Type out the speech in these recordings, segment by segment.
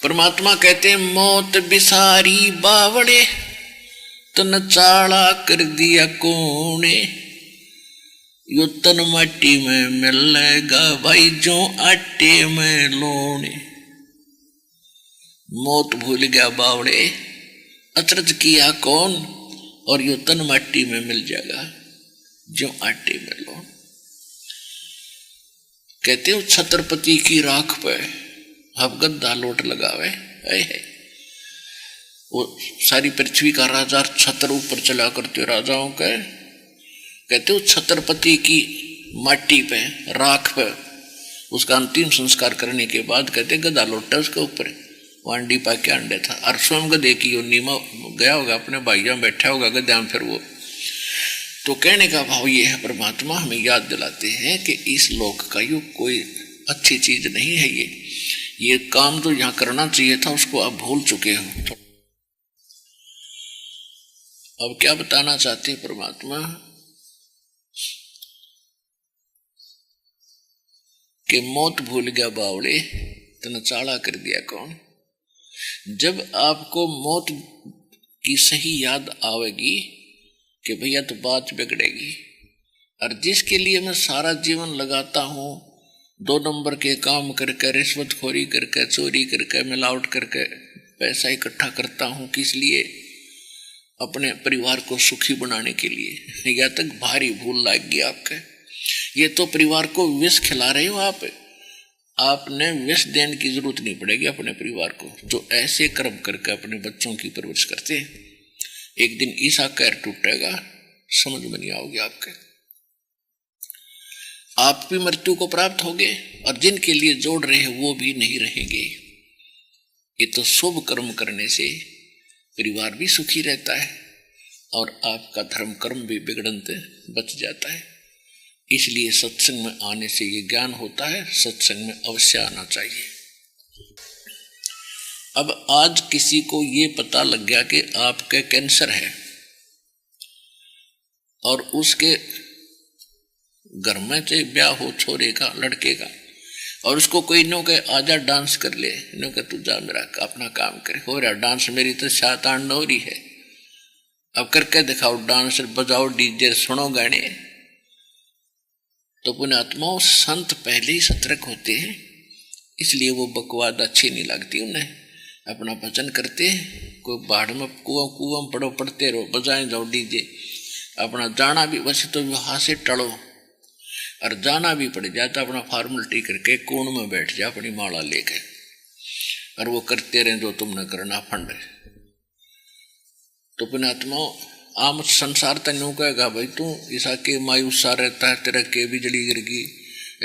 परमात्मा कहते हैं मौत बिसारी बावड़े तन चाड़ा कर दिया कोने, यो तन माटी में मिलेगा भाई जो आटे में लोने। मौत भूल गया बावड़े, अचरज किया कौन, और यो तन माटी में मिल जाएगा जो आटे में लोन। कहते हो छत्रपति की राख पे अब गद्दा लोट लगावे है, वो सारी पृथ्वी का राजा छत्र ऊपर चला करते राजाओं के। कहते हो छत्रपति की माटी पे राख पे उसका अंतिम संस्कार करने के बाद कहते गदा लोटा उसके ऊपर, वांडी पा के अंडे था। और स्वयं गदे की यो नीमा गया होगा अपने भाइयों में बैठा होगा गद्या में। फिर वो तो कहने का भाव ये है, परमात्मा हमें याद दिलाते हैं कि इस लोक का युग कोई अच्छी चीज नहीं है। ये काम तो यहाँ करना चाहिए था उसको आप भूल चुके हो। अब क्या बताना चाहते हैं परमात्मा कि मौत भूल गया बावड़े तन चाड़ा कर दिया कौन। जब आपको मौत की सही याद आवेगी कि भैया तो बात बिगड़ेगी, और जिसके लिए मैं सारा जीवन लगाता हूं, 2 नंबर के काम करके, रिश्वतखोरी करके, चोरी करके, मिलावट करके पैसा इकट्ठा करता हूं, किस लिए? अपने परिवार को सुखी बनाने के लिए। या तक भारी भूल लग गई आपके। ये तो परिवार को विष खिला रहे हो आप। आपने विष देने की जरूरत नहीं पड़ेगी अपने परिवार को, जो ऐसे कर्म करके अपने बच्चों की परवरिश करते हैं। एक दिन ईसा कैर टूटेगा, समझ में नहीं आओगे आपके। आप भी मृत्यु को प्राप्त होगे और जिनके लिए जोड़ रहे हैं वो भी नहीं रहेंगे। ये तो शुभ कर्म करने से परिवार भी सुखी रहता है और आपका धर्म कर्म भी बिगड़न से बच जाता है। इसलिए सत्संग में आने से ये ज्ञान होता है, सत्संग में अवश्य आना चाहिए। अब आज किसी को ये पता लग गया कि आपके कैंसर है और उसके घर में से ब्याह हो छोरे का, लड़के का, और उसको कोई नो के आजा डांस कर ले, नो के तू जा मेरा अपना काम करे, हो रहा डांस, मेरी तो शातान हो रही है, अब करके दिखाओ डांस, बजाओ डीजे, सुनो गाने। तो पुण्यात्माओं संत पहले ही सतर्क होते हैं, इसलिए वो बकवाद अच्छी नहीं लगती उन्हें। अपना भजन करते हैं, कोई बाढ़ में कुआं पड़ो, पड़ते रहो, बजाए जाओ डीजे। अपना जाना भी वैसे तो विवाह से टड़ो, और जाना भी पड़ जाता अपना फॉर्मेलिटी करके कोण में बैठ जा अपनी माला लेके, और वो करते रहे जो तुमने करना फंड। तो पुण्यात्माओं आम संसार तक यूं कहेगा भाई तू ऐसा के मायूस सा रहता है, तेरा के बिजली गिर गई,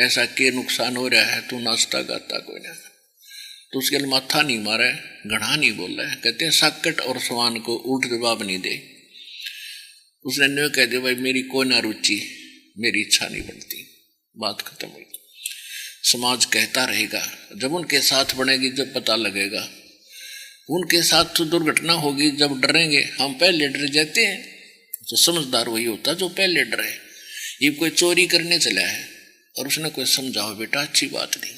ऐसा के नुकसान हो रहा है, तू नाचता गाता कोई ना। तो उसके लिए माथा नहीं मारा है, घड़ा नहीं बोल रहा है। कहते हैं साकट और सवान को उल्ट जवाब नहीं दे। उसने न्यू कह दिया भाई मेरी कोई ना रुचि, मेरी इच्छा नहीं बनती, बात खत्म हुई। समाज कहता रहेगा, जब उनके साथ बनेगी जब पता लगेगा। उनके साथ तो दुर्घटना होगी जब डरेंगे, हम पहले डर जाते हैं। तो समझदार वही होता जो पहले डरे। ये कोई चोरी करने चला है और उसने कोई समझाओ बेटा अच्छी बात नहीं,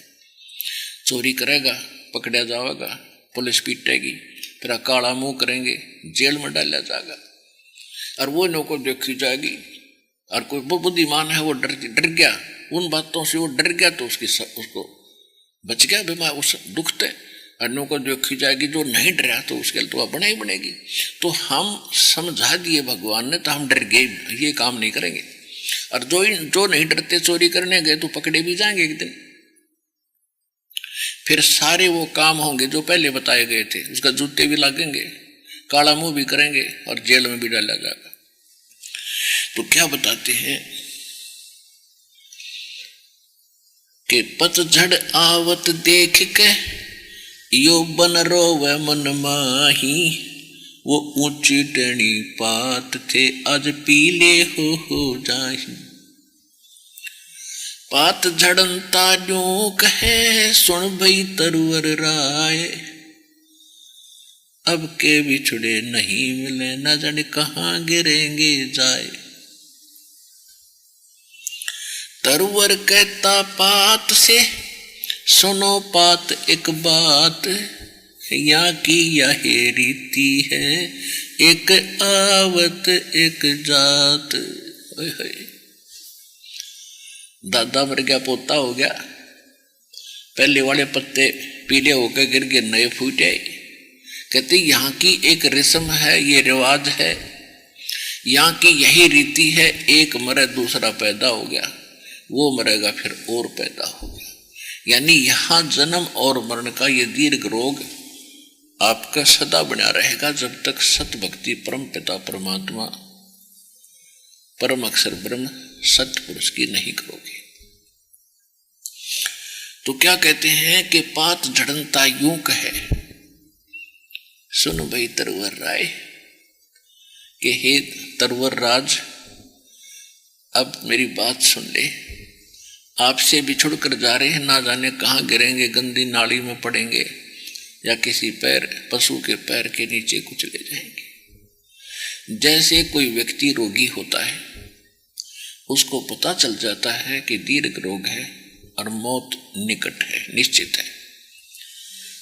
चोरी करेगा पकड़ा जाएगा, पुलिस पीटेगी, तेरा काला मुंह करेंगे, जेल में डाला जाएगा, और वो नौकर देखी जाएगी। और कोई बुद्धिमान है वो डर गया उन बातों से, वो डर गया तो उसको बच गया बीमार उस दुख से। और नौकर देखी जाएगी, जो नहीं डरा तो उसके लिए तो बना ही बनेगी। तो हम समझा दिए भगवान ने, तो हम डर गए, ये काम नहीं करेंगे। और जो नहीं डरते चोरी करने गए तो पकड़े भी जाएंगे एक दिन। फिर सारे वो काम होंगे जो पहले बताए गए थे, उसका जूते भी लगेंगे, काला मुंह भी करेंगे और जेल में भी डाला जाएगा। तो क्या बताते हैं कि पतझड़ आवत देख के यो बन रोवे मन माही, वो ऊंची टेढ़ी पात थे आज पीले हो जाही। पात झड़नता यूं कहे सुन भई तरवर राय, अब के बिछड़े नहीं मिले न जाने कहाँ गिरेंगे जाए। तरवर कहता पात से सुनो पात एक बात, यहाँ की यह रीति है, एक आवत एक जात। ओए होए, दादा मर गया, पोता हो गया, पहले वाले पत्ते पीले होकर गिर गए, नए फूट आए। कहते यहाँ की एक रस्म है, ये रिवाज है, यहाँ की यही रीति है, एक मरे दूसरा पैदा हो गया, वो मरेगा फिर और पैदा हो गया। यानी यहाँ जन्म और मरण का ये दीर्घ रोग आपका सदा बना रहेगा, जब तक सत भक्ति परम पिता परमात्मा परम अक्षर ब्रह्म सत्य पुरुष की नहीं करोगे। तो क्या कहते हैं कि पात झड़नता यूं कहे, सुन भाई तरवर राय, कि हे तरवर राज, अब मेरी बात सुन ले। आपसे बिछुड़ कर जा रहे हैं, ना जाने कहाँ गिरेंगे, गंदी नाली में पड़ेंगे या किसी पैर पशु के पैर के नीचे कुचले जाएंगे। जैसे कोई व्यक्ति रोगी होता है, उसको पता चल जाता है कि दीर्घ रोग है और मौत निकट है, निश्चित है,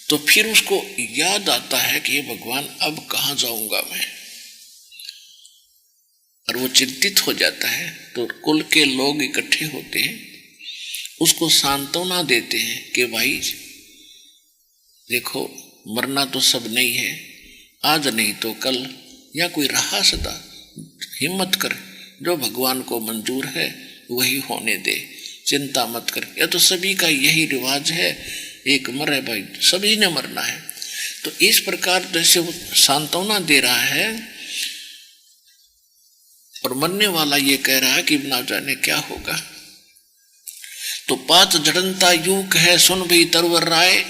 तो फिर उसको याद आता है कि भगवान अब कहाँ जाऊंगा मैं, और वो चिंतित हो जाता है। तो कुल के लोग इकट्ठे होते हैं, उसको सांत्वना देते हैं कि भाई देखो, मरना तो सब नहीं है, आज नहीं तो कल, या कोई रहा सदा, हिम्मत कर, जो भगवान को मंजूर है वही होने दे, चिंता मत कर। या तो सभी का यही रिवाज है, एक मरे भाई, सभी ने मरना है। तो इस प्रकार जैसे वो सांत्वना दे रहा है, और मरने वाला ये कह रहा है कि ना जाने क्या होगा। तो पात जड़नता यूक है, सुन भी तरवर राय,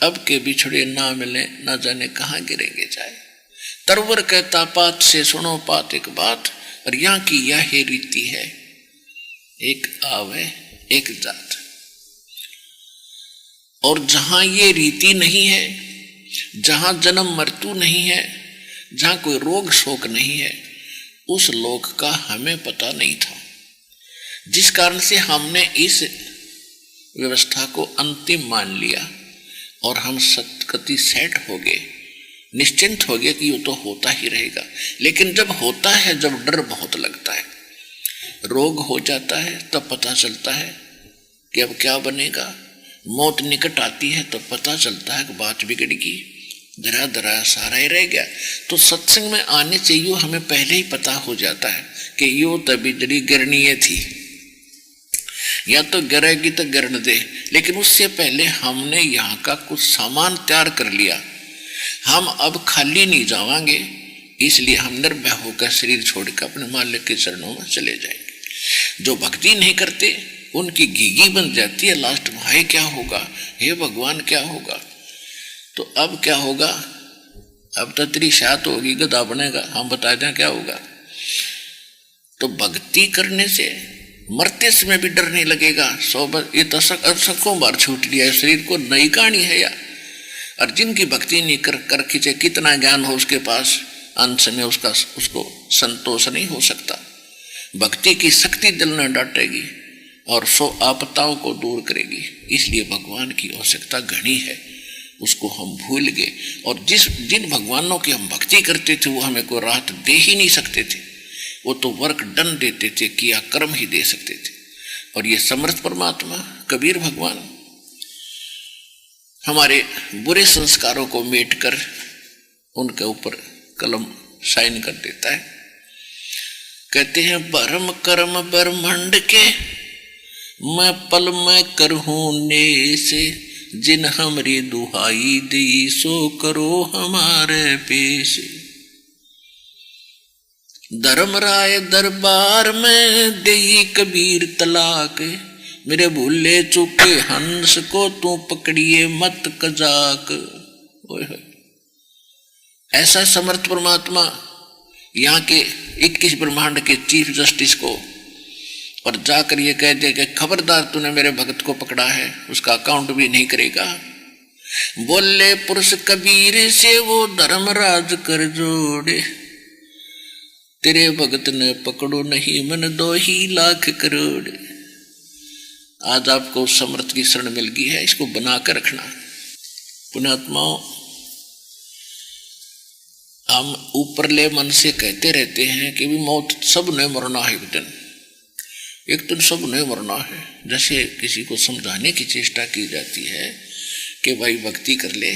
अब के बिछड़े ना मिले, ना जाने कहाँ गिरेंगे जाए। तरवर कहता पात से सुनो पात एक बात, और यहाँ की यह रीति है, एक आवे एक जात। और जहां ये रीति नहीं है, जहां जन्म मृत्यु नहीं है, जहां कोई रोग शोक नहीं है, उस लोक का हमें पता नहीं था, जिस कारण से हमने इस व्यवस्था को अंतिम मान लिया और हम सतगति सेट हो गए, निश्चिंत हो गए कि ये तो होता ही रहेगा। लेकिन जब होता है, जब डर बहुत लगता है, रोग हो जाता है, तब पता चलता है कि अब क्या बनेगा। मौत निकट आती है तो पता चलता है कि बात बिगड़ गई, धरा धरा सारा ही रह गया। तो सत्संग में आने से यूं हमें पहले ही पता हो जाता है कि यूं तभी जड़ी गिरनी थी, या तो गिरेगी तो गिरने दे। लेकिन उससे पहले हमने यहाँ का कुछ सामान तैयार कर लिया, हम अब खाली नहीं जावांगे, इसलिए हम निर्भय होकर शरीर छोड़कर अपने मालिक के चरणों में चले जाएंगे। जो भक्ति नहीं करते उनकी घीघी बन जाती है लास्ट में, हाय क्या होगा, हे भगवान क्या होगा। तो अब क्या होगा, अब तो तेरी शात होगी, गधा बनेगा, हम बता दें क्या होगा। तो भक्ति करने से मरते समय भी डर नहीं लगेगा। ये तो सकों बार छूट लिया शरीर को, नई कहानी है या। और जिनकी भक्ति नहीं कर खींचे, कितना ज्ञान हो उसके पास, अंत में उसको संतोष नहीं हो सकता। भक्ति की शक्ति दिल में डांटेगी और सो आपदाओं को दूर करेगी। इसलिए भगवान की आवश्यकता घनी है, उसको हम भूल गए। और जिन भगवानों की हम भक्ति करते थे वो हमें कोई राहत दे ही नहीं सकते थे, वो तो वर्क डन देते थे, किया कर्म ही दे सकते थे। और ये समर्थ परमात्मा कबीर भगवान हमारे बुरे संस्कारों को मेट कर उनके ऊपर कलम साइन कर देता है। कहते हैं परम कर्म ब्रह्मांड के मैं पल में करहूं नेस, जिन हमरी दुहाई दी सो करो हमारे पेश। धर्मराय दरबार में देई कबीर तलाक, मेरे भूले चुके हंस को तू पकड़िए मत कजाक। ऐसा समर्थ परमात्मा यहाँ के 21 ब्रह्मांड के चीफ जस्टिस को और जाकर ये कह दे कि खबरदार तूने मेरे भगत को पकड़ा है, उसका अकाउंट भी नहीं करेगा। बोले पुरुष कबीर से वो धर्मराज कर जोड़े, तेरे भगत ने पकड़ो नहीं मन 2 ही लाख करोड़। आज आपको उस समर्थ की शरण मिल गई है, इसको बना कर रखना। पुण्यात्माओं, हम ऊपरले मन से कहते रहते हैं कि भी मौत सब ने मरना है, एक दिन सब ने मरना है। जैसे किसी को समझाने की चेष्टा की जाती है कि भाई भक्ति कर ले,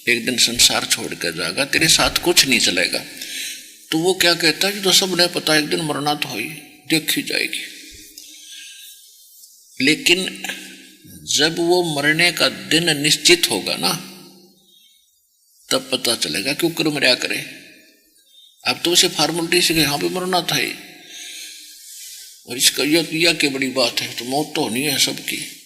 एक दिन संसार छोड़ कर जाएगा, तेरे साथ कुछ नहीं चलेगा। तो वो क्या कहता है कि तो सब ने पता एक दिन मरना तो ही देखी जाएगी। लेकिन जब वो मरने का दिन निश्चित होगा ना, तब पता चलेगा क्यों कर मरा करे। अब तो उसे फॉर्मेलिटी से हाँ भी मरना था ही, और इसका यह की बड़ी बात है, तो मौत तो होनी है सबकी।